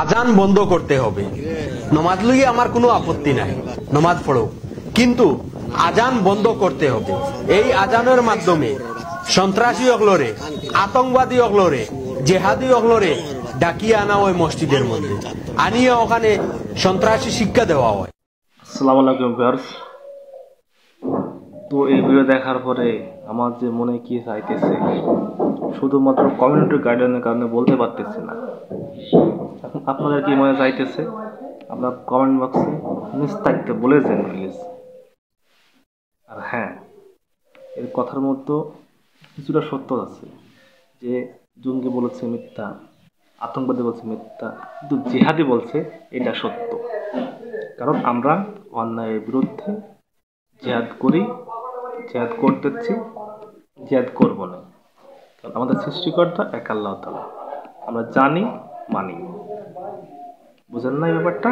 আজান বন্ধ করতে হবে। নমাজ লইয়ে আমার কোনো আপত্তি নাই, নমাজ পড়ো, কিন্তু আজান বন্ধ করতে হবে। এই আজানের মাধ্যমে সন্ত্রাসী অগলরে, আতঙ্কবাদী অগলরে, জেহাদি অগলরে ডাকিয়ে আনা হয় মসজিদের মধ্যে, আনিয়ে ওখানে সন্ত্রাসী শিক্ষা দেওয়া হয়। আসসালামু আলাইকুম ভিউয়ার্স। তো এই ভিডিও দেখার পরে আমার যে মনে কি চাইতেছে শুধুমাত্র কমিউনিটি গাইডলাইনের কারণে বলতে পারতেছি না। এখন আপনাদের কি মনে চাইতেছে আপনার কমেন্ট বক্সে নিস্তারিত বলে দেন প্লিজ। আর হ্যাঁ, এর কথার মধ্যে কিছুটা সত্য আছে, যে জঙ্গি বলেছে মিথ্যা, আতঙ্কবাদী বলছে মিথ্যা, কিন্তু জিহাদি বলছে এটা সত্য। কারণ আমরা অন্যায়ের বিরুদ্ধে জিহাদ করি, জিহাদ করতেছি, জিহাদ করবো না। কারণ আমাদের সৃষ্টিকর্তা এক আল্লাহ তাআলা, আমরা জানি মানি। বুঝেন না এই ব্যাপারটা?